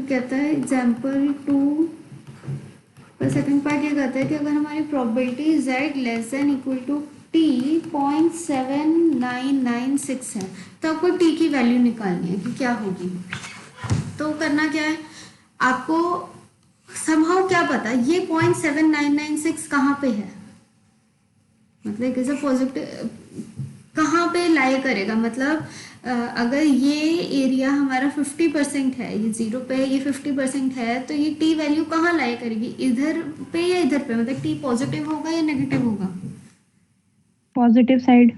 कहता है एग्जाम्पल 2 का सेकंड पार्ट ये कहता है कि अगर हमारी probability z less than equal to t 0.7996 है तो आपको t की वैल्यू निकालनी है कि क्या होगी। तो करना क्या है, आपको समहाउ क्या पता ये 0.7996 कहाँ पे है, मतलब कैसे पॉजिटिव कहाँ पे लाई करेगा, मतलब अगर ये एरिया हमारा 50% है, ये 0 पे ये 50% है, तो ये t वैल्यू कहाँ लाई करेगी, इधर पे या इधर पे, मतलब t पॉजिटिव होगा या नेगेटिव होगा, पॉजिटिव साइड।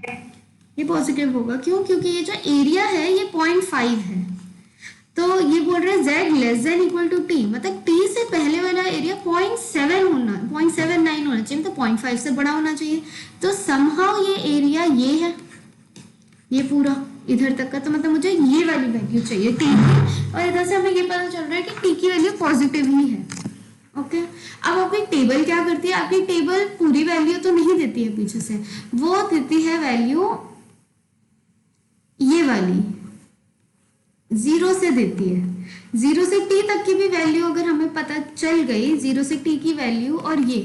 ये पॉजिटिव होगा। क्यों? क्योंकि ये जो एरिया है ये 0.5 है, तो ये बोल रहे हैं z less than equal to t, मतलब t से पहले वाला एरिया 0.79 होना चाहिए, तो 0.5 से बड़ा होना चाहिए। तो समहाउ ये एरिया ये है, ये पूरा इधर तक का, तो मतलब मुझे ये वाली वैल्यू चाहिए t की, और इधर से हमें ये पता चल रहा है कि t की वैल्यू पॉजिटिव ही है। ओके, अब आपकी टेबल क्या करती है, आपकी टेबल पूरी वैल्यू तो नहीं देती है पीछे से, वो देती है वैल्यू ये वाली 0 से देती है, 0 से t तक की भी वैल्यू अगर हमें पता चल गई, 0 से t की वैल्यू और ये,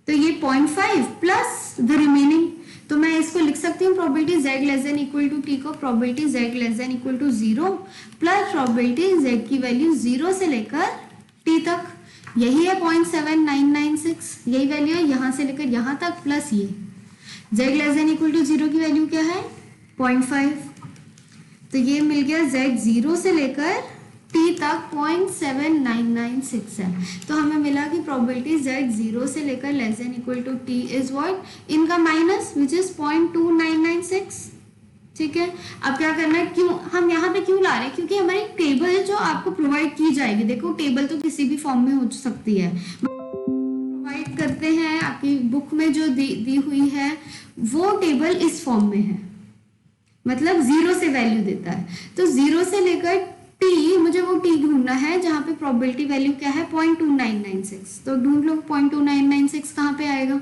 तो ये 0.5 प्लस द रिमेनिंग, तो मैं इसको लिख सकती हूँ probability z less than equal to t को probability z less than equal to 0 plus probability z की वैल्यू 0 से लेकर t तक, यही है 0.7996, यही वैल्यू है यहाँ से लेकर यहाँ तक, प्लस ये z less than equal to 0 की वैल्यू क्या है 0.5, तो ये मिल गया z 0 से लेकर t तक 0.7996 है। तो हमें मिला कि प्रोबेबिलिटी z 0 से लेकर less than equal to t is what, इनका माइनस विच इज 0.2996। ठीक है, अब क्या करना है, क्यों हम यहाँ पे क्यों ला रहे हैं, क्योंकि हमारी टेबल जो आपको प्रोवाइड की जाएगी, देखो टेबल तो किसी भी फॉर्म में हो सकती है, प्रोवाइड करते हैं आपकी बुक में जो दी हुई है वो टेबल इस फॉर्म में है, मतलब 0 से वैल्यू देता है, तो 0 से लेकर t, मुझे वो t ढूंढना है जहां पे प्रोबेबिलिटी वैल्यू क्या है 0.2996, तो ढूंढ लो 0.2996 कहाँ पे आएगा।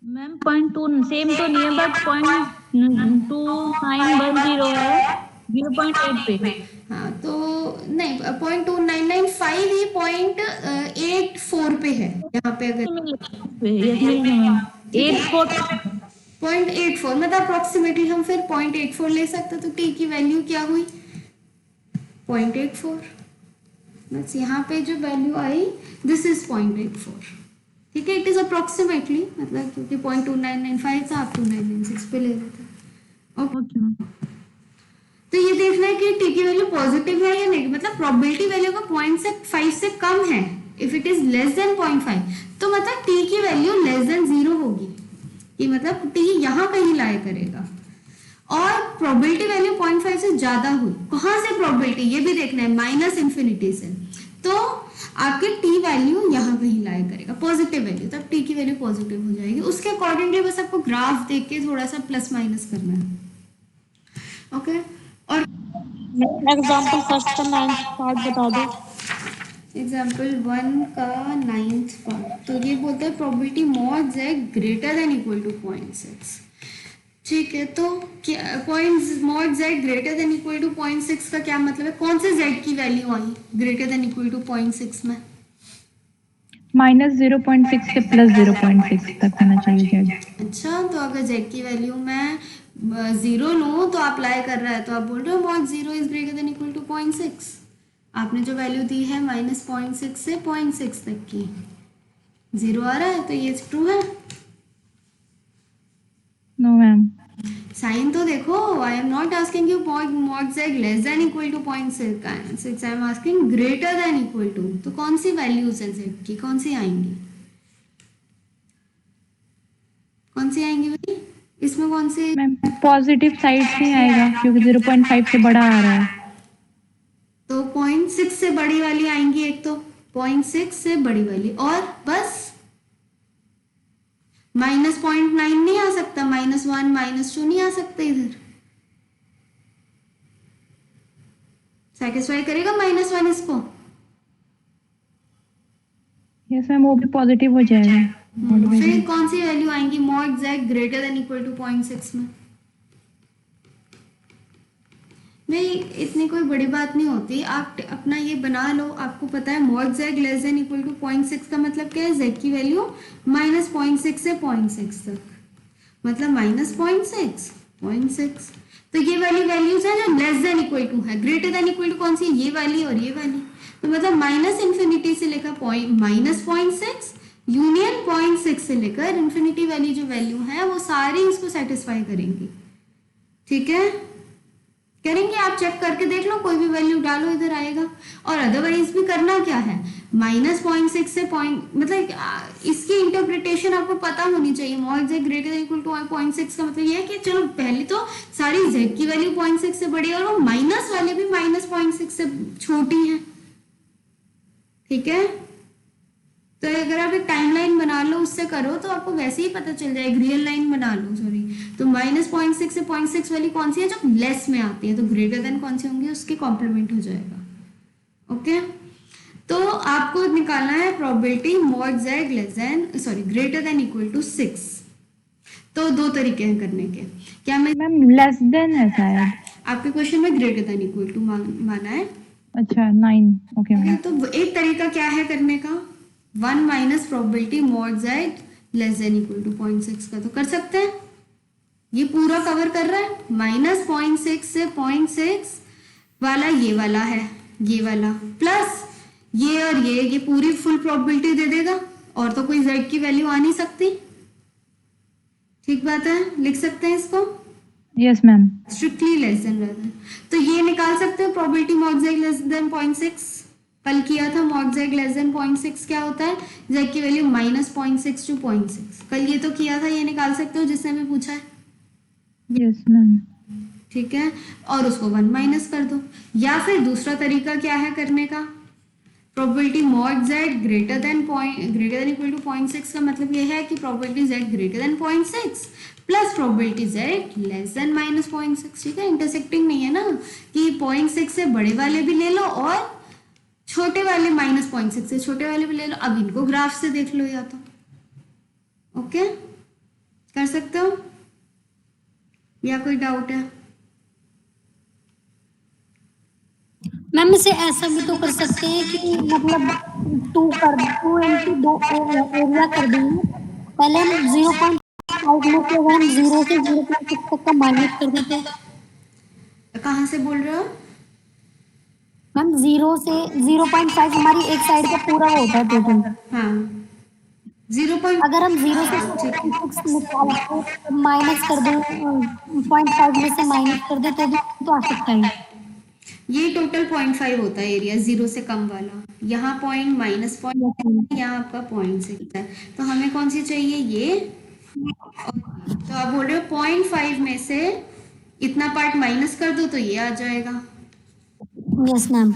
मैम 0.2 सेम तो नहीं है, बट 0.2910 है 0.8 पे। हाँ तो नहीं, 0.2995 ही 0.84 पे है यहाँ पे, अगर यस मिलेगा मैम, 84। 0.84 मतलब अप्रोक्सीमेटली हम फिर 0.84 ले सकते, तो t की वैल्यू क्या हुई 0.84, बस यहाँ पे जो वैल्यू आई दिस इज 0.84। ठीक है, इट इज अप्रोक्सीमेटली, मतलब क्योंकि 0.2995 था आप 2996 पे ले रहे थे। Okay ma'am. तो ये देखना है कि टी की वैल्यू पॉजिटिव है या नेगेटिव, मतलब प्रोबेबिलिटी वैल्यू का 0.5 से कम है, if it is less then 0.5 तो मतलब टी की वैल्यू लेस देन 0 होगी, कि मतलब टी यहाँ कहीं लाया करेगा, और प्रोबेबिलिटी वैल्यू 0.5 से ज्यादा हुई, कहां से प्रोबेबिलिटी ये भी देखना है, माइनस इंफिनिटी से, तो आपके टी वैल्यू यहाँ कहीं लाया करेगा पॉजिटिव वैल्यू, तब टी की वैल्यू पॉजिटिव हो जाएगी, उसके अकॉर्डिंगली बस आपको ग्राफ देख के थोड़ा सा प्लस माइनस करना है। ओके, और एग्जांपल फर्स्ट का 9th पार्ट बता दो। एग्जाम्पल 1 का 9th पार्ट, तो ये बोलता है probability mod z greater than equal to 0.6। ठीक है, तो क्या point mod z greater than equal to 0.6 का क्या मतलब है, कौन से z की वैल्यू आई ग्रेटर देन इक्वल टू 0.6 में, -0.6 से +0.6 तक होना चाहिए z। अच्छा, तो अगर z की वैल्यू मैं 0 लूँ तो आप अप्लाई कर रहा है, तो आप बोल रहे हो mod 0 is greater than equal to 0.6, आपने जो वैल्यू दी है -0.6 से 0.6 तक की 0 आ रहा है, तो ये ट्रू है। No ma'am. साइन तो देखो, I am not asking you mod z less than equal to 0.6, I am asking greater than equal to, तो कौन सी वैल्यूज है z की, कौन सी आएंगी, कौन सी आएंगी भाई इसमें, कौन सी, मैम पॉजिटिव साइड से ही आएगा क्योंकि 0.5 से बड़ा आ रहा है। तो 0.6 से बड़ी वाली आएंगी, एक तो 0.6 से बड़ी वाली, और बस -0.9 नहीं आ सकता, -1 -2 नहीं आ सकता, इधर सेटिस्फाई करेगा -1 इसको, यस मैम, वो भी पॉजिटिव हो जाएगा। फिर कौन सी वैल्यू आएंगी mod z greater than equal to 0.6 में, नहीं, इतनी कोई बड़ी बात नहीं होती। आप अपना ये बना लो, आपको पता है mod z less than equal to 0.6 का मतलब क्या है, जेड की वैल्यू -0.6 से 0.6 तक, मतलब -0.6 तो ये वाली वैल्यूज है जो लेस देन इक्वल टू है। ग्रेटर देन इक्वल टू कौन सी, ये वाली और ये वाली। तो मतलब -∞ से लेकर -0.6 यूनियन 0.6 से लेकर इंफिनिटी वाली जो वैल्यू है वो सारी इसको सेटिस्फाई करेंगी। ठीक है, करेंगे, आप चेक करके देख लो, कोई भी वैल्यू डालो इधर आएगा। और अदरवाइज भी करना क्या है, -0.6 से मतलब इसकी इंटरप्रिटेशन आपको पता होनी चाहिए। Mod z greater than equal to 0.6 का मतलब ये है कि चलो पहले तो सारी जेड की वैल्यू 0.6 से बड़ी है और वो माइनस वाले भी -0.6 से छोटी है। ठीक है, तो अगर आप एक टाइमलाइन बना लो, उससे करो तो आपको वैसे ही पता चल जाएगा। रियल लाइन बना लो, सॉरी, तो -0.6 से 0.6 वाली कौन सी है, जो लेस में आती है, तो ग्रेटर देन कौन सी होंगी, उसके कॉम्प्लीमेंट हो जाएगा। ओके, तो आपको निकालना है probability mod z less than, sorry, greater than equal to 6। तो दो तरीके हैं करने के। क्या मैं, मैम लेस देन है शायद। आपके क्वेश्चन में ग्रेटर देन इक्वल टू माना है। अच्छा 9, ओके मैम। तो एक तरीका क्या है करने का, 1 minus probability mod z less than equal to 0.6 का, तो कर सकते हैं। ये पूरा कवर कर रहा है, -0.6 से 0.6 वाला ये वाला है, ये वाला प्लस ये और ये पूरी फुल प्रोबेबिलिटी दे देगा, और तो कोई जेड की वैल्यू आ नहीं सकती। ठीक बात है, लिख सकते हैं इसको yes ma'am. Strictly less than रहता है। तो ये निकाल सकते हो probability mod z less than 0.6। कल किया था मॉड जेड लेस देन 0.6 क्या होता है, जेड की वैल्यू -0.6 टू 0.6। कल ये तो किया था, ये निकाल सकते हो जिसने भी पूछा है। Yes ma'am. ठीक है, और उसको 1 माइनस कर दो। या फिर दूसरा तरीका क्या है करने का, probability mod z greater than equal to 0.6 का मतलब ये है कि probability z greater than 0.6 plus probability z less than -0.6। ठीक है, इंटरसेक्टिंग नहीं है ना, कि 0.6 से बड़े वाले भी ले लो और छोटे वाले -0.6 से छोटे वाले भी ले लो। अब इनको ग्राफ से देख लो या तो। ओके, कर सकते हो, या कोई डाउट है? मैम इसे ऐसा भी तो कर सकते हैं कि मतलब 2 into 2 एरिया कर देंगे। पहले हम 0.5 में से अगर हम 0 से 0.6 तक का माइनस कर देते हैं। कहाँ से बोल रहे हो? मैम 0 से 0.5 हमारी एक साइड का पूरा होता है टोटल। हाँ, 0. अगर हम 0 से 0.6 निकाल के माइनस कर दें, 0.5 में से माइनस कर दें तो भी तो आ सकता है। ये टोटल 0.5 होता है एरिया, 0 से कम वाला। यहाँ पॉइंट -0.5, यहाँ आपका 0.6 है। तो हमें कौन सी चाहिए, ये। तो आप बोल रहे हो 0.5 में से इतना पार्ट माइनस कर दो तो ये आ जाएगा। Yes ma'am.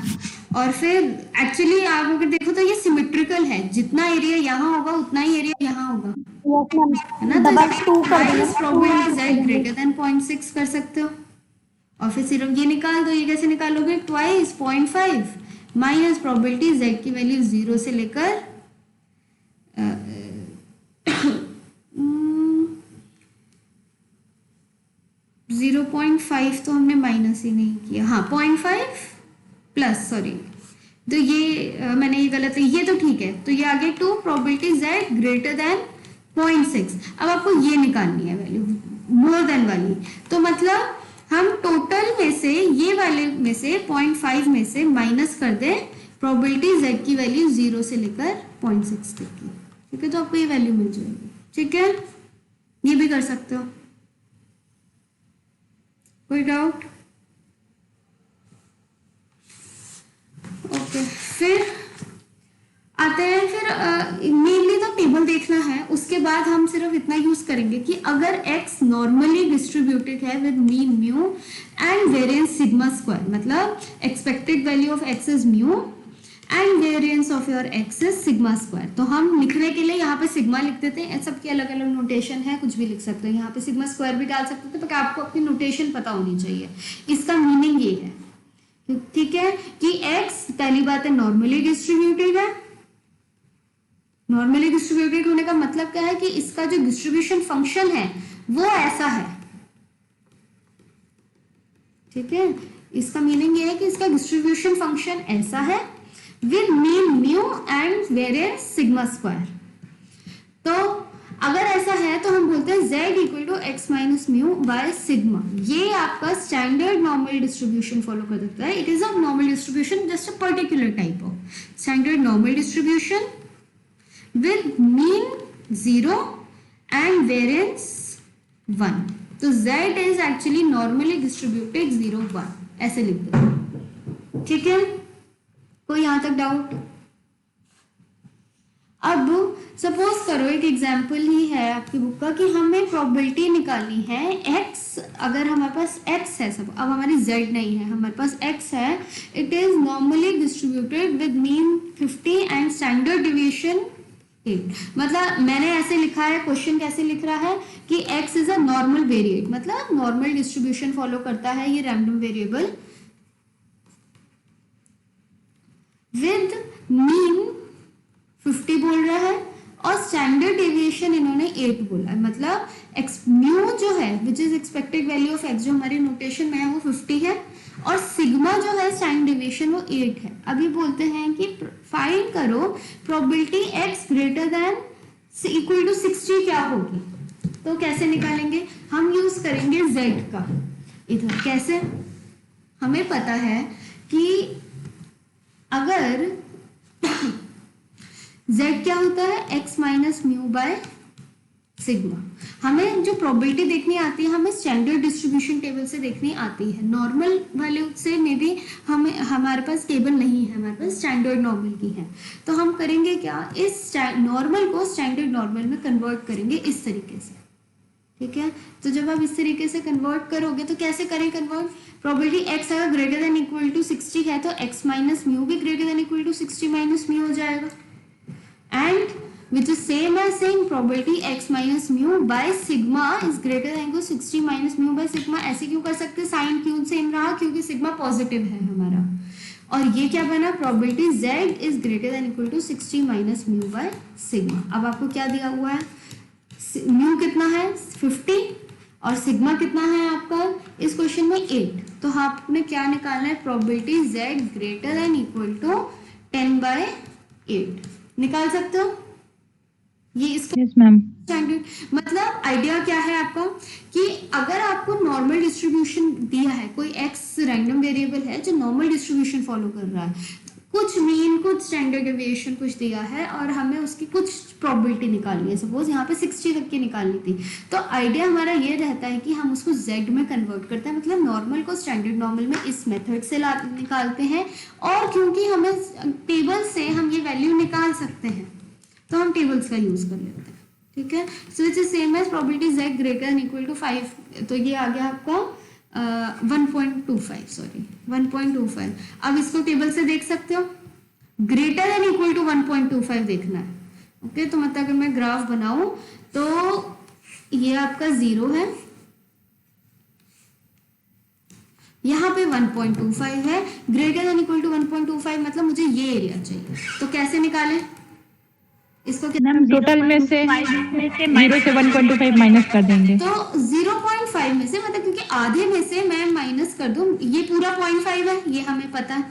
और फिर एक्चुअली आप अगर देखो तो ये सिमेट्रिकल है, जितना एरिया यहाँ होगा उतना ही एरिया यहाँ होगा, यस मैम, है ना। डबल 2 कर हाईएस्ट देंगे, प्रोबेबिलिटी जेड ग्रेटर देन 0.6 कर सकते हो। और फिर सिर्फ ये निकाल दो। ये कैसे निकालोगे, ट्वाइस 0.5 माइनस प्रोबेबिलिटी जेड की वैल्यू 0 से लेकर 0.5 तो हमने माइनस ही नहीं किया, हाँ 0.5 प्लस, सॉरी, तो ये मैंने ये गलत है, ये तो ठीक है। तो ये आगे 2 प्रोबेबिलिटी जेड ग्रेटर देन 0.6। अब आपको ये निकालनी है वैल्यू मोर देन वाली। तो मतलब हम टोटल में से, ये वाले में से 0.5 में से माइनस कर दें प्रोबेबिलिटी जेड की वैल्यू 0 से लेकर 0.6 तक की। ठीक है, तो आपको ये वैल्यू मिल जाएगी। ठीक है, ये भी कर सकते हो। कोई डाउट? ओके, फिर आते हैं, फिर मेनली तो टेबल देखना है। उसके बाद हम सिर्फ इतना यूज करेंगे कि अगर x नॉर्मली डिस्ट्रीब्यूटेड है with mean mu and variance sigma square, मतलब expected value of x is mu and variance of your x is sigma square. तो हम लिखने के लिए यहाँ पे सिग्मा लिख देते हैं। सबकी अलग अलग नोटेशन है, कुछ भी लिख सकते हो। यहाँ पे सिग्मा स्क्वायर भी डाल सकते थे, तो आपको अपनी नोटेशन पता होनी चाहिए। इसका मीनिंग ये है, ठीक है, कि x पहली बात है नॉर्मली डिस्ट्रीब्यूटेड है। नॉर्मली डिस्ट्रीब्यूटेड होने का मतलब क्या है कि इसका जो डिस्ट्रीब्यूशन फंक्शन है वो ऐसा है। ठीक है, इसका मीनिंग ये है कि इसका डिस्ट्रीब्यूशन फंक्शन ऐसा है with mean mu and variance sigma square. तो अगर ऐसा है तो हम बोलते हैं z equal to x minus mu by sigma. ये आपका स्टैंडर्ड नॉर्मल डिस्ट्रीब्यूशन फॉलो कर सकता है। It is a normal distribution, just a particular type of standard normal distribution with mean 0 and variance 1। तो z is actually normally distributed 0 1, ऐसे लिख दो। ठीक है, कोई यहां तक डाउट? अब सपोज करो एक एग्जाम्पल ही है आपकी बुक का कि हमें प्रोबेबिलिटी निकालनी है x, अगर हमारे पास x है, सब अब हमारी z नहीं है, हमारे पास x है, it is normally distributed with mean 50 and standard deviation 8। मतलब मैंने ऐसे लिखा है, क्वेश्चन कैसे लिख रहा है कि x is a normal variate, मतलब नॉर्मल डिस्ट्रीब्यूशन फॉलो करता है ये रैंडम वेरिएबल विद मीन 50 बोल रहा है और स्टैंडर्ड डेविएशन इन्होंने 8 बोला है। मतलब एक्स म्यू जो है which is expected value of x जो हमारी नोटेशन में है वो 50 है और सिग्मा जो है स्टैंडर्ड डेविएशन वो 8 है। अभी बोलते हैं कि फाइंड करो probability x greater than equal to 60 क्या होगी। तो कैसे निकालेंगे? हम यूज करेंगे z का। इधर कैसे? हमें पता है कि अगर z क्या होता है x minus mu by sigma. हमें जो प्रोबेबिलिटी देखनी आती है हमें स्टैंडर्ड डिस्ट्रीब्यूशन टेबल से देखनी आती है, नॉर्मल वैल्यू से मे बी हमें हमारे पास टेबल नहीं है, हमारे पास स्टैंडर्ड नॉर्मल की है। तो हम करेंगे क्या, इस नॉर्मल को स्टैंडर्ड नॉर्मल में कन्वर्ट करेंगे इस तरीके से। ठीक है, तो जब आप इस तरीके से कन्वर्ट करोगे तो कैसे करें कन्वर्ट? प्रोबेबिलिटी x अगर ग्रेटर देन इक्वल टू 60 है तो x माइनस म्यू भी greater than equal to 60 minus mu हो जाएगा। And which is same as saying probability x minus mu by sigma is greater than equal 60 minus mu by sigma. ऐसे क्यों कर सकते हैं? साइन क्यों सेम रहा? क्योंकि सिग्मा पॉजिटिव है हमारा। और ये क्या बना? Probability z is greater than equal to 60 minus mu by sigma. अब आपको क्या दिया हुआ है? म्यू कितना है? 50 और सिग्मा कितना है आपका इस क्वेश्चन में? 8। तो आपने क्या निकालना है? Probability z greater than equal to 10/8 निकाल सकते हो। ये इसका यस मैम। स्टैंडर्ड मतलब आइडिया क्या है आपका कि अगर आपको नॉर्मल डिस्ट्रीब्यूशन दिया है, कोई x रैंडम वेरिएबल है जो नॉर्मल डिस्ट्रीब्यूशन फॉलो कर रहा है, कुछ मीन कुछ स्टैंडर्ड डेविएशन कुछ दिया है और हमें उसकी कुछ प्रोबेबिलिटी निकालनी है, सपोज यहाँ पे 60 तक की निकालनी थी, तो आइडिया हमारा ये रहता है कि हम उसको z में कन्वर्ट करते हैं, मतलब नॉर्मल को स्टैंडर्ड नॉर्मल में इस मेथड से निकालते हैं। और क्योंकि हमें टेबल से हम ये वैल्यू निकाल सकते हैं तो हम टेबल्स का यूज कर लेते हैं। ठीक है, so it's same as probability z greater than equal to 5। तो ये आ गया आपका 1.25 सॉरी 1.25। अब इसको टेबल से देख सकते हो, ग्रेटर देन इक्वल टू 1.25 देखना है। ओके, तो मतलब अगर मैं ग्राफ बनाऊं तो ये आपका 0 है, यहाँ पे 1.25 है, ग्रेटर देन इक्वल टू 1.25 मतलब मुझे ये एरिया चाहिए। तो कैसे निकालें इसको? मैम टोटल में से 0 से 1.25 माइनस कर देंगे। तो 0.5 में से मतलब क्योंकि आधे में से मैं माइनस कर दूं, ये पूरा 0.5 है ये हमें पता है।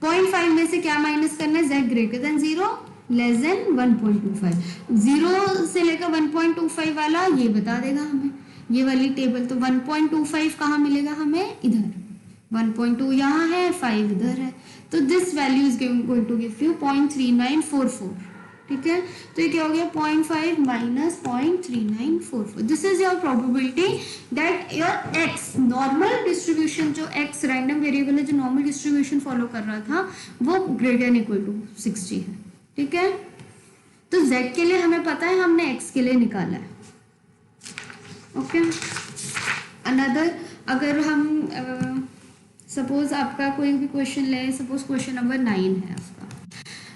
0.5 में से क्या माइनस करना है? z greater then 0 less than 1.25। 0 से लेकर 1.25 वाला ये बता देगा हमें ये वाली टेबल। तो 1.25 कहाँ मिलेगा हमें? इधर 1.2 यहाँ है, 5 इधर है। तो this value is going to give you 0.3944। ठीक है, तो ये क्या हो गया? 0.5 minus 0.3944। This is your probability that your x normal distribution, जो x रैंडम वेरिएबल है जो नॉर्मल डिस्ट्रीब्यूशन फॉलो कर रहा था वो ग्रेटर देन इक्वल टू 60 है। ठीक है, तो z के लिए हमें पता है, हमने x के लिए निकाला है। ओके, अनदर अगर हम सपोज आपका कोई भी क्वेश्चन ले, सपोज क्वेश्चन नंबर 9 है आपका।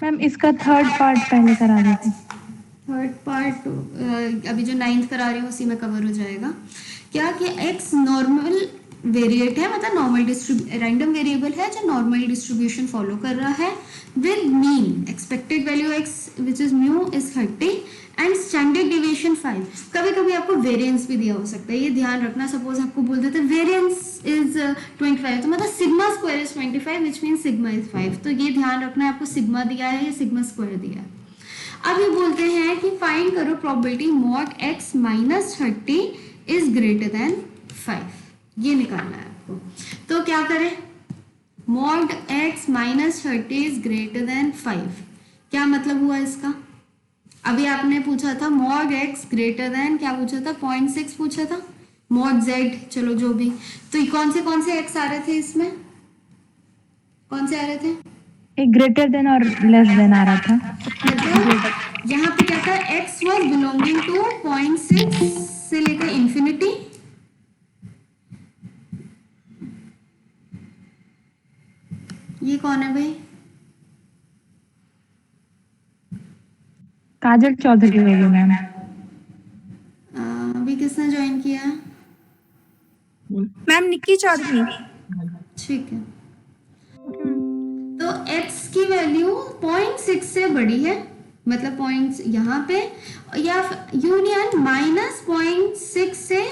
मैम इसका थर्ड पार्ट पहले करा देते। थर्ड पार्ट अभी जो 9th करा रही हूँ उसी में कवर हो जाएगा। क्या कि x नॉर्मल वेरिएट है, मतलब नॉर्मल रैंडम वेरिएबल है जो नॉर्मल डिस्ट्रीब्यूशन फॉलो कर रहा है with mean expected value x which is mu is 30 and standard deviation 5। कभी कभी आपको वेरिएंस भी दिया हो सकता है, ये ध्यान रखना। सपोज आपको बोल देते वेरिएंस इज 25, तो मतलब sigma square is 25 which mean sigma is 5, तो ये ध्यान रखना है, आपको सिग्मा दिया है या सिग्मा स्क्वायर दिया है। अब ये बोलते हैं कि फाइंड करो probability mod x minus 30 is greater than 5, ये निकालना है आपको। तो क्या करें, mod x minus 30 is greater than 5, क्या मतलब हुआ इसका? अभी आपने पूछा था मॉड x ग्रेटर देन, क्या पूछा था, 0.6 पूछा था, मॉड z, चलो जो भी। तो कौन से x आ रहे थे इसमें, कौन से आ रहे थे? एक ग्रेटर देन और लेस देन आ रहा था। मतलब यहाँ पे क्या था, x was belonging to 0.6 से लेकर इंफिनिटी, ये कौन है भाई? काजल चौधरी होगी मैम। अभी किसने ज्वाइन किया? मैम निक्की चौधरी। ठीक है, तो x की वैल्यू 0.6 से बड़ी है, मतलब पॉइंट्स यहाँ पे, या यूनियन माइनस 0.6 से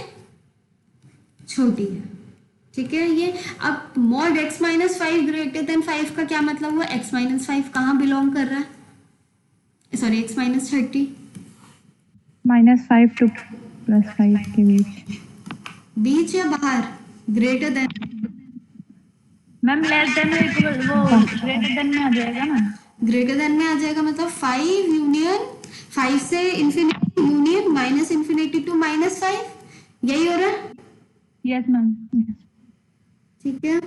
छोटी है, ठीक है। ये अब mod x minus 5 greater than 5 का क्या मतलब हुआ, x माइनस 5 कहाँ बिलोंग कर रहा है, सॉरी x माइनस 30, -5 to +5 के बीच या बाहर, greater than, ma'am less than वो ग्रेटर देन में आ जाएगा ना, ग्रेटर देन में आ जाएगा, मतलब 5 यूनियन 5 से infinity union minus infinity to -5, यही हो रहा है। Yes ma'am. ठीक है,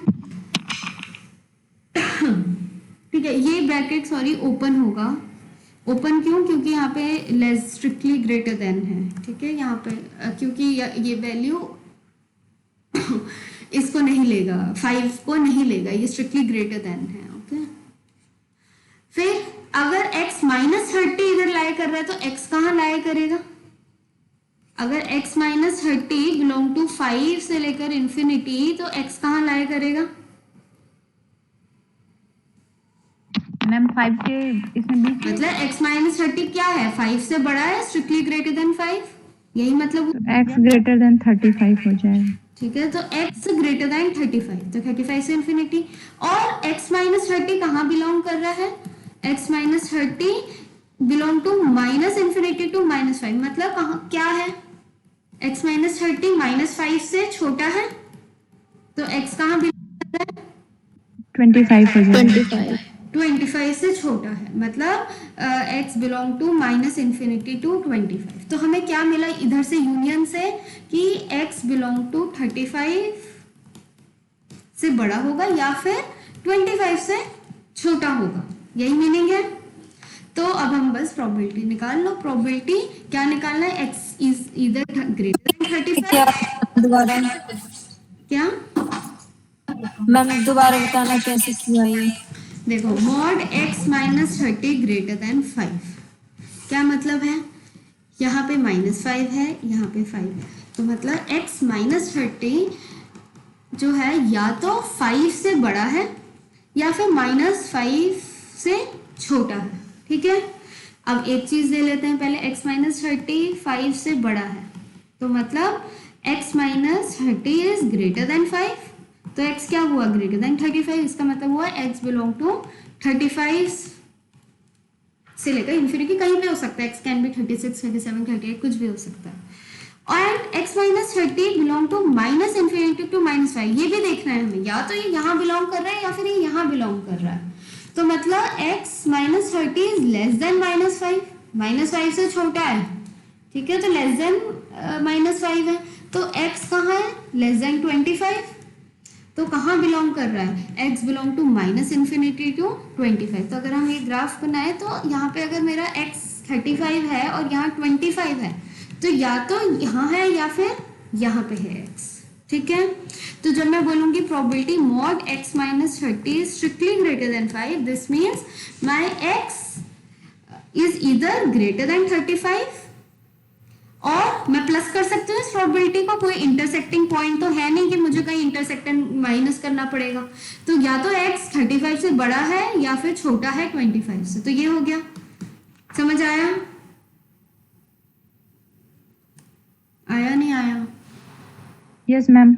ठीक है, ये ब्रैकेट सॉरी ओपन होगा, ओपन क्यों, क्योंकि यहाँ पे लेस स्ट्रिक्टली ग्रेटर देन है, ठीक है, यहाँ पे क्योंकि ये वैल्यू इसको नहीं लेगा, 5 को नहीं लेगा, ये स्ट्रिक्टली ग्रेटर देन है, ओके। फिर अगर x माइनस 30 इधर लाई कर रहा है तो x कहाँ लाई करेगा, अगर x माइनस 30 बिलोंग टू 5 से लेकर इंफिनिटी, तो x कहाँ लाई करेगा? मैम 5 के इसमें बीच में, मतलब x माइनस 30 क्या है, 5 से बड़ा है, स्ट्रिक्टली ग्रेटर देन 5, यही मतलब, x ग्रेटर देन 35 हो जाएगा। ठीक है, तो x ग्रेटर देन 35, तो 35 से इंफिनिटी, और x माइनस 30 कहाँ बिलोंग कर रहा है, x minus 30 belong to minus infinity to -5, मतलब कहाँ क्या है, x माइनस 30 -5 से छोटा है, तो x कहाँ बिलोंग कर रहा है, 25 हो जाएगा। 25 से छोटा है, मतलब x belong to minus infinity to 25। तो हमें क्या मिला इधर से यूनियन से कि x बिलोंग टू 35 से बड़ा होगा या फिर 25 से छोटा होगा, यही मीनिंग है। तो अब हम बस प्रोबेबिलिटी निकाल लो, प्रोबेबिलिटी क्या निकालना है, x is either greater than 35, दोबारा क्या मैम दोबारा बताना कैसे किया ये। देखो, mod x minus 30 greater than 5, क्या मतलब है, यहाँ पे -5 है, यहाँ पे 5 है, तो मतलब x माइनस 30 जो है या तो 5 से बड़ा है या फिर -5 से छोटा है, ठीक है। अब एक चीज ले लेते हैं पहले, x माइनस 30 5 से बड़ा है, तो मतलब x minus 30 is greater than 5, तो x क्या हुआ, ग्रेटर देन 35, इसका मतलब हुआ x बिलोंग टू 35 से लेकर इंफिनिटी, कहीं भी हो सकता है, x कैन बी 36 37 38 कुछ भी हो सकता है, और x minus 30 belong to minus infinity to -5, ये भी देखना है हमें, या तो ये यहाँ बिलोंग कर रहा है या फिर ये यहाँ बिलोंग कर रहा है, तो मतलब x minus 30 is less then -5, -5 से छोटा है, ठीक है, तो लेस देन -5 है, तो x कहाँ है, लेस देन 25, तो कहाँ बिलोंग कर रहा है, x belong to minus infinity to 25। तो अगर हम ये ग्राफ बनाए तो यहाँ पे अगर मेरा x 35 है और यहाँ 25 है, तो या तो यहाँ है या फिर यहाँ पे है x, ठीक है। तो जब मैं बोलूंगी probability mod x minus 30 strictly greater than 5, this means my x is either greater than 35 और मैं प्लस कर सकती हूँ इस प्रोबेबिलिटी को, कोई इंटरसेक्टिंग पॉइंट तो है नहीं कि मुझे कहीं इंटरसेक्टेंट माइनस करना पड़ेगा, तो या तो x 35 से बड़ा है या फिर छोटा है 25 से, तो ये हो गया। समझ आया? आया नहीं आया? Yes ma'am.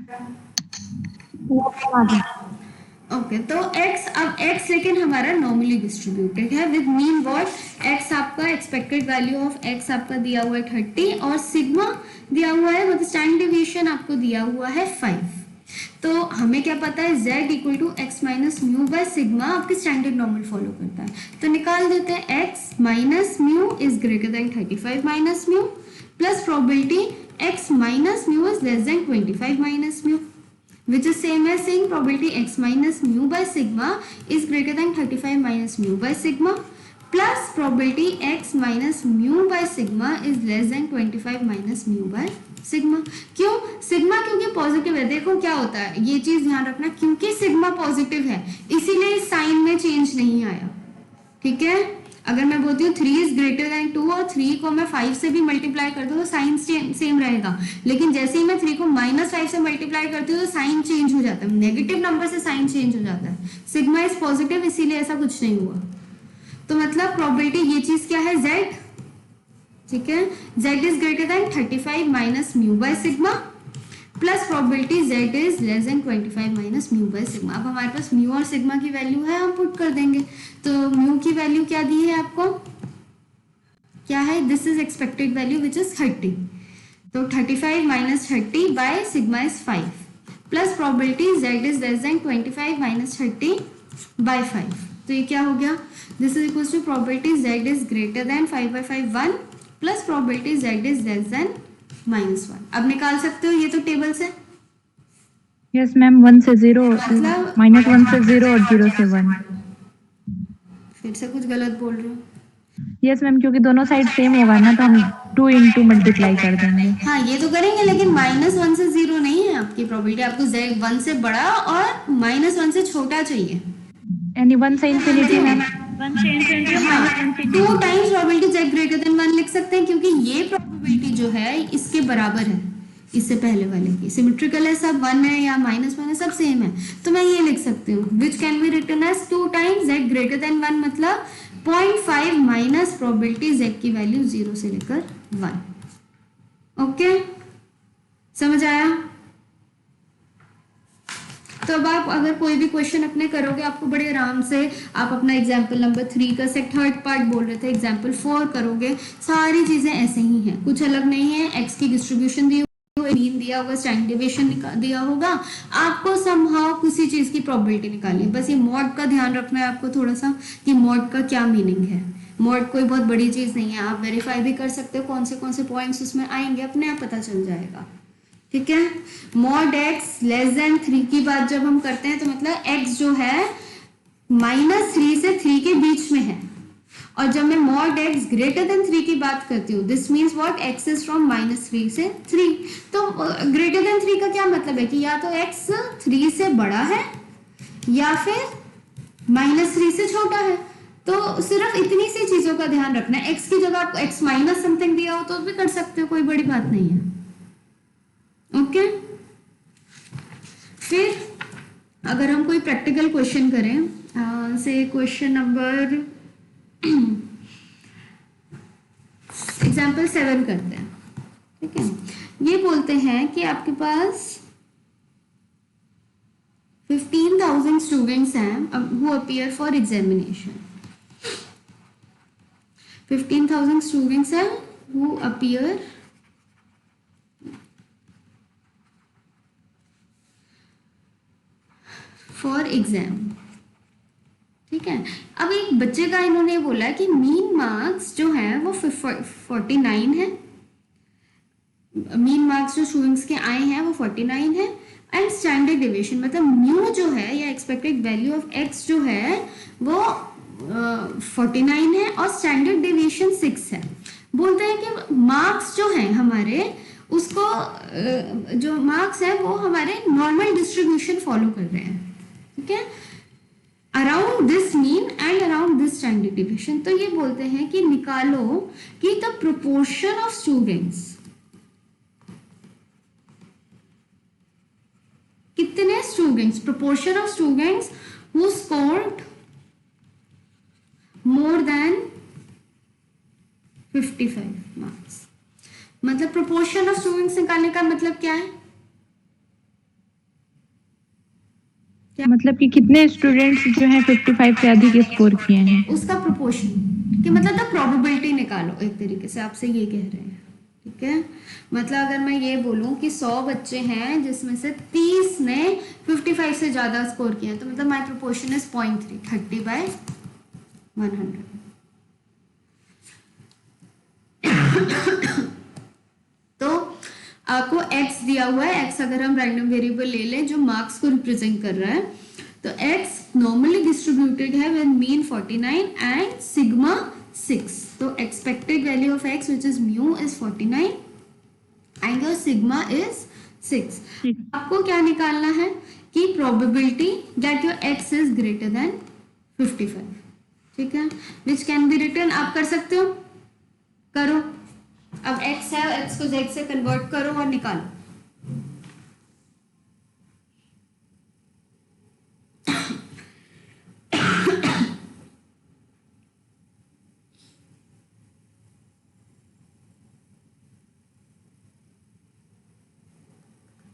ओके तो x, अब x लेकिन हमारा नॉर्मली डिस्ट्रीब्यूटेड है विद मीन व्हाट, x आपका एक्सपेक्टेड वैल्यू ऑफ x आपका दिया हुआ है 30 और सिग्मा दिया हुआ है, मतलब स्टैंडर्ड डिवीएशन आपको दिया हुआ है 5। तो हमें क्या पता है z equal to x minus mu by sigma आपकी स्टैंडर्ड नॉर्मल फॉलो करता है, तो निकाल देते हैं x minus mu is greater than 35 minus mu plus probability x minus mu is less than 25 minus mu, which is same as saying probability x minus mu by sigma is greater than 35 minus mu by sigma plus probability x minus mu by sigma is less than 25 minus mu by sigma। क्यों sigma? क्योंकि positive है। देखो क्या होता है, ये चीज ध्यान रखना, क्योंकि सिग्मा पॉजिटिव है इसीलिए साइन में चेंज नहीं आया। ठीक है, अगर मैं बोलती हूँ 3 इज ग्रेटर देन 2 और 3 को मैं 5 से भी मल्टीप्लाई कर दूँ तो साइन सेम रहेगा, लेकिन जैसे ही मैं 3 को -5 से मल्टीप्लाई करती हूँ तो साइन चेंज हो जाता है, नेगेटिव नंबर से साइन चेंज हो जाता है। सिग्मा इज पॉजिटिव इसीलिए ऐसा कुछ नहीं हुआ। तो मतलब प्रोबेबिलिटी ये चीज क्या है z, ठीक है, z is greater than 35 minus mu by sigma plus probability z is less than 25 minus mu by sigma. अब हमारे पास म्यू और सिग्मा की वैल्यू है, हम पुट कर देंगे। तो म्यू की वैल्यू क्या दी है आपको, क्या है, this is expected value which is 30, तो 35 minus 30 by sigma is 5 plus probability z is less than 25 minus 30 by 5, तो ये क्या हो गया, this is equal to probability z is greater than 5 by 5 1 plus probability z is less than -1। अब निकाल सकते हो ये तो टेबल से। यस मैम, 1 से 0, मतलब -1 से 0 और 0 से 1। फिर से कुछ गलत बोल रहे हो। यस मैम, क्योंकि दोनों साइड सेम होगा ना तो हम 2 into मल्टीप्लाई कर देंगे। हाँ ये तो करेंगे, लेकिन -1 से 0 नहीं है आपकी प्रोबेबिलिटी, आपको z 1 से बड़ा और -1 से छोटा चाहिए। यानी 1 से इंफिनिटी मैम। 1 से इंफिनिटी, हाँ 2 times probability z greater than 1 लिख सकते हैं, क्योंकि ये प्रोबेबिलिटी जो है इसके बराबर है, इससे पहले वाले की सिमेट्रिकल है, सब 1 है या -1 है, सब सेम है, तो मैं ये लिख सकती हूँ which can be written as 2 times z greater than 1, मतलब 0.5 माइनस प्रोबेबिलिटी z की वैल्यू 0 से लेकर 1। ओके, समझ आया? तो अब आप अगर कोई भी क्वेश्चन अपने करोगे, आपको बड़े आराम से आप अपना एग्जाम्पल नंबर 3 का से थर्ड पार्ट बोल रहे थे, एग्जाम्पल 4 करोगे, सारी चीजें ऐसे ही हैं, कुछ अलग नहीं है। एक्स की डिस्ट्रीब्यूशन दी हुई, मीन दिया होगा, स्टैंडर्ड डिवीएशन दिया होगा, आपको समहाउ किसी चीज की प्रोबेबिलिटी निकालनी है। बस ये मॉड का ध्यान रखना है आपको थोड़ा सा, कि मॉड का क्या मीनिंग है। मॉड कोई बहुत बड़ी चीज नहीं है, आप वेरीफाई भी कर सकते हो कौन से पॉइंट्स उसमें आएंगे, अपने आप पता चल जाएगा। ठीक है, मॉड x लेस देन 3 की बात जब हम करते हैं तो मतलब x जो है -3 से 3 के बीच में है, और जब मैं मॉड x ग्रेटर देन 3 की बात करती हूँ, this means what, x is from -3 से 3। तो ग्रेटर देन 3 का क्या मतलब है कि या तो x 3 से बड़ा है या फिर -3 से छोटा है। तो सिर्फ इतनी सी चीजों का ध्यान रखना है, x की जगह आपको x माइनस समथिंग दिया हो तो भी कर सकते हो, कोई बड़ी बात नहीं है। ओके, फिर अगर हम कोई प्रैक्टिकल क्वेश्चन करें, से क्वेश्चन नंबर एग्जाम्पल 7 करते हैं। ठीक है, ये बोलते हैं कि आपके पास 15,000 स्टूडेंट्स हैं who appear for examination. 15,000 students हैं हु अपीयर फॉर एग्जाम। ठीक है, अब एक बच्चे का इन्होंने बोला कि मीन मार्क्स जो है वो 49 है, मीन मार्क्स जो स्टूडेंट्स के आए हैं वो 49 है, एंड स्टैंडर्ड डिवीएशन मतलब म्यू जो है या एक्सपेक्टेड वैल्यू ऑफ एक्स जो है वो 49 है और स्टैंडर्ड डिवीएशन 6 है। बोलते हैं कि मार्क्स जो है हमारे, उसको जो मार्क्स है वो हमारे नॉर्मल डिस्ट्रीब्यूशन फॉलो कर रहे हैं। ठीक है, around this mean and around this standard deviation. तो ये बोलते हैं कि निकालो कि the proportion of students students, proportion of students who scored more than 55 marks. मतलब proportion of students निकालने का मतलब क्या है? मतलब कि कितने स्टूडेंट्स जो हैं 55 से अधिक स्कोर किए हैं। उसका प्रोपोर्शन कि मतलब द प्रोबेबिलिटी निकालो, एक तरीके से आपसे ये कह रहे हैं, ठीक है। मतलब अगर मैं ये बोलूं कि 100 बच्चे हैं जिसमें से 30 ने 55 से ज्यादा स्कोर किया, तो मतलब माय प्रोपोर्शन इज 0.3, 30/100। तो आपको x दिया हुआ है, x अगर हम रैंडम वेरिएबल ले लें जो मार्क्स को रिप्रेजेंट कर रहा है, तो x नॉर्मली डिस्ट्रीब्यूटेड है विद मीन 49 एंड सिग्मा 6। तो expected value of x which is mu is 49 and your sigma is 6। आपको क्या निकालना है कि probability that your x is greater than 55, ठीक है, व्हिच कैन बी रिटन, आप कर सकते हो, करो। अब x है, x को z से कन्वर्ट करो और निकालो।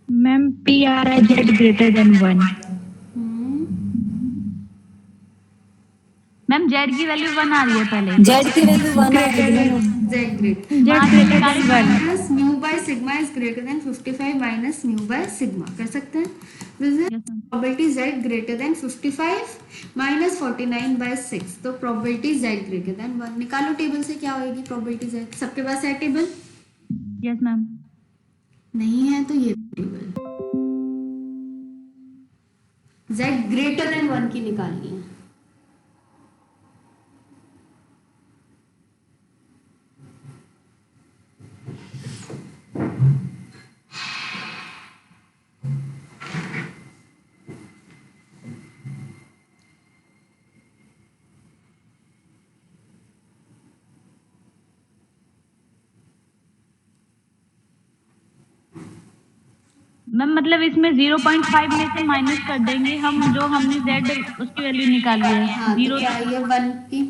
मैम पी आ रहा है Z greater than 1। Ma'am Z की वैल्यू 1 आ रही है पहले। जेड की वैल्यू 1 आ रही है। z greater z greater than 1 minus mu by sigma is greater than 55 minus mu by sigma, कर सकते हैं। This is probability z greater than 55 minus 49 by 6। तो प्रोबेबिलिटी z ग्रेटर देन 1 निकालो टेबल से, क्या होगी प्रोबेबिलिटी z? सबके पास है टेबल? Yes ma'am. नहीं है तो ये टेबल z ग्रेटर देन 1 की निकालनी है। मैम मतलब इसमें 0.5 में से माइनस कर देंगे हम, जो हमने z उसकी वैल्यू निकाली है। हाँ, तो क्या है ये 1 की?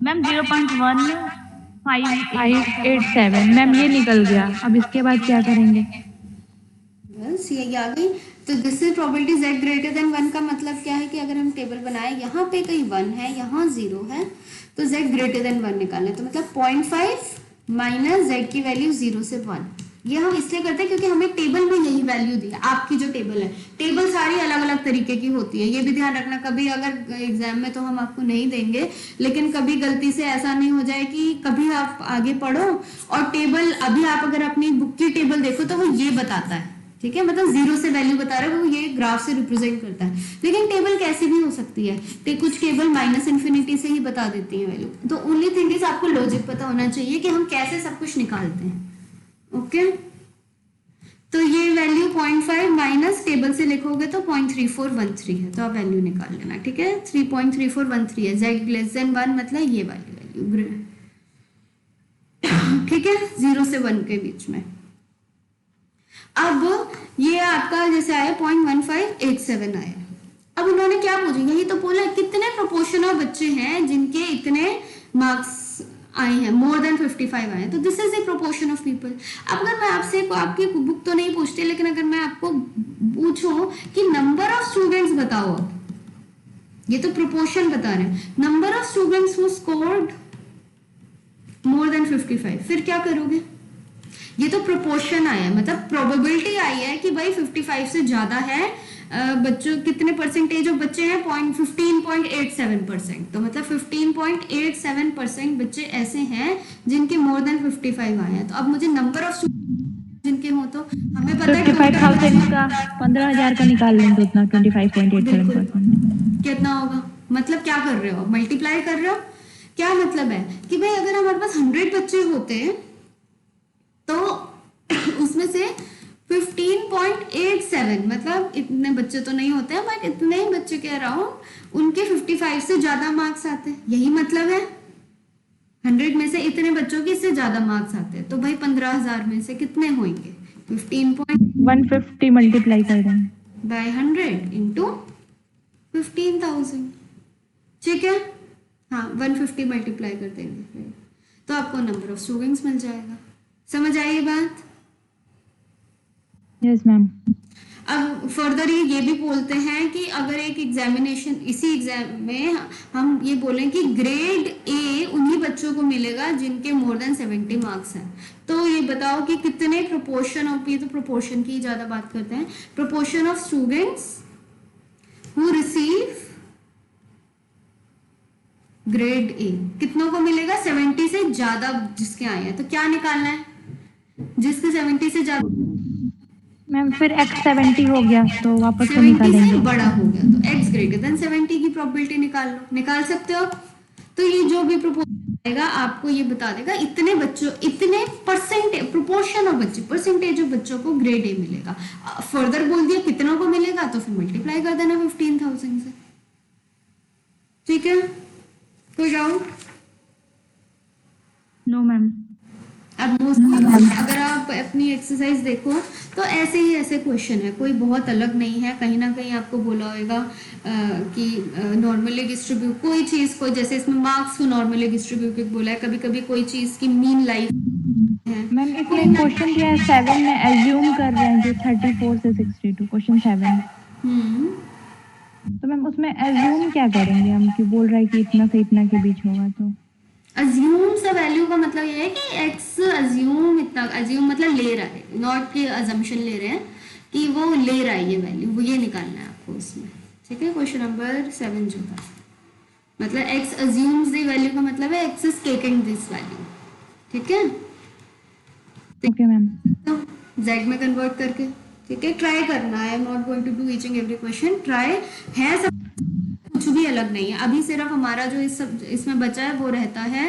मैम 0.1587 मैम ये निकल गया। अब इसके बाद क्या करेंगे? बस यही आ गई। तो this is probability z greater than 1 का मतलब क्या है कि अगर हम टेबल बनाए, यहाँ पे कहीं 1 है, यहाँ 0 है, तो z ग्रेटर देन 1 निकालना है। तो मतलब 0.5 माइनस z की वैल्यू 0 से 1। ये हम इसलिए करते हैं क्योंकि हमें टेबल में यही वैल्यू दी है। आपकी जो टेबल है, टेबल सारी अलग अलग तरीके की होती है, ये भी ध्यान रखना। कभी अगर एग्जाम में तो हम आपको नहीं देंगे, लेकिन कभी गलती से ऐसा नहीं हो जाए कि कभी आप आगे पढ़ो और टेबल, अभी आप अगर अपनी बुक की टेबल देखो तो वो ये बताता है, ठीक है, मतलब 0 से वैल्यू बता रहा है, वो ये ग्राफ से रिप्रेजेंट करता है। लेकिन टेबल कैसी भी हो सकती है, तो कुछ टेबल माइनस इन्फिनिटी से ही बता देती है वैल्यू। तो ओनली थिंग इज आपको लॉजिक पता होना चाहिए कि हम कैसे सब कुछ निकालते हैं। ओके, तो ये वैल्यू 0.5 माइनस टेबल से लिखोगे तो 0.3413 है, तो आप वैल्यू निकाल लेना, ठीक है। 3.3413 है, z लेस देन 1 मतलब ये वाली वैल्यू, ठीक है, 0 से 1 के बीच में। अब ये आपका जैसे आया 0.1587 आया। अब उन्होंने क्या पूछा, यही तो बोला कितने प्रोपोर्शन ऑफ बच्चे हैं जिनके इतने मार्क्स आए हैं, मोर देन 55 आए हैं। तो this is the proportion of people. अब अगर मैं आपसे, आपकी बुक तो नहीं पूछती, लेकिन अगर मैं आपको पूछूं कि नंबर ऑफ स्टूडेंट्स बताओ, ये तो प्रोपोर्शन बता रहे हैं, number of students who scored more than 55, फिर क्या करोगे? ये तो प्रोपोर्शन आया है, मतलब प्रोबेबिलिटी आई है कि भाई 55 से ज्यादा है बच्चों, कितने परसेंटेज ऑफ बच्चे हैं? 15.87%। तो मतलब 15.87% बच्चे ऐसे हैं जिनके मोर देन 55 आए हैं। तो अब मुझे नंबर ऑफ जिनके हो, तो हमें पता है 55,000 का 15,000 का निकाल लेंगे उतना, 25.87%। कितना होगा? मतलब क्या कर रहे हो, मल्टीप्लाई कर रहे हो। क्या मतलब है कि भाई अगर हमारे पास 100 बच्चे होते हैं तो उसमें से 15.87 मतलब इतने बच्चे तो नहीं होते हैं, बट इतने ही बच्चे के अराउंड उनके 55 से ज्यादा मार्क्स आते हैं, यही मतलब है। 100 में से इतने बच्चों के इससे ज्यादा मार्क्स आते हैं, तो भाई 15,000 में से कितने होंगे? 15.150 150 मल्टीप्लाई कर देंगे। By 100 into 15,000। ठीक है, हाँ 150 मल्टीप्लाई कर देंगे फिर, तो आपको नंबर ऑफ स्टूडेंट्स मिल जाएगा। समझ आई ये बात? Yes ma'am. अब फर्दर ये भी बोलते हैं कि अगर एक एग्जामिनेशन, इसी एग्जाम में हम ये बोलें कि ग्रेड ए उन्हीं बच्चों को मिलेगा जिनके मोर देन 70 मार्क्स हैं, तो ये बताओ कि कितने प्रोपोर्शन ऑफ, ये तो प्रोपोर्शन की ज्यादा बात करते हैं, proportion of students who receive grade A कितनों को मिलेगा? 70 से ज्यादा जिसके आए हैं। तो क्या निकालना है? जिसके 70 से ज्यादा, मैम फिर x 70 हो गया तो वापस से 70 से निकालेंगे। बड़ा हो गया तो x ग्रेटर देन 70 की प्रोबेबिलिटी निकाल लो, निकाल सकते हो। तो ये जो भी प्रोपोर्शन आएगा आपको ये बता देगा इतने बच्चों, इतने परसेंटेज, प्रोपोर्शन ऑफ बच्चे, परसेंटेज ऑफ बच्चों को ग्रेड ए मिलेगा। फर्दर बोल दिया कितनों को मिलेगा, तो फिर मल्टीप्लाई कर देना 15,000 से। ठीक है, कोई डाउट? No ma'am. अब मोस्टली अगर आप अपनी एक्सरसाइज देखो तो ऐसे ही ऐसे क्वेश्चन है, कोई बहुत अलग नहीं है। कहीं ना कहीं आपको बोला होगा कि नॉर्मली डिस्ट्रीब्यूट कोई चीज को, जैसे इसमें मार्क्स को नॉर्मली डिस्ट्रीब्यूटेड बोला है, कभी कभी कोई चीज की मीन लाइफ है। मैम इसमें क्वेश्चन दिया है 7 में एज्यूम कर रहे हैं जो 34 से 62, क्वेश्चन 7। तो मैम उसमें एज्यूम क्या करेंगे हम, कि बोल रहा है कि इतना से इतना के बीच होगा, तो अज्यूम से वैल्यू का मतलब ये है कि एक्स अज्यूम इतना, अज्यूम मतलब ले रहा है, नॉट कि अजम्पशन ले रहे हैं कि वो ले रहा है ये वैल्यू, वो ये निकालना है आपको उसमें। ठीक है, क्वेश्चन नंबर 7 जो था, मतलब एक्स अज्यूम्स द वैल्यू का मतलब है x is taking this value. ठीक है, ओके मैम। तो जेड में कन्वर्ट करके, ठीक है, ट्राई करना है। I am not going to do each and every question, try है, सब कुछ भी अलग नहीं है। अभी सिर्फ हमारा जो इसमें बचा है वो रहता है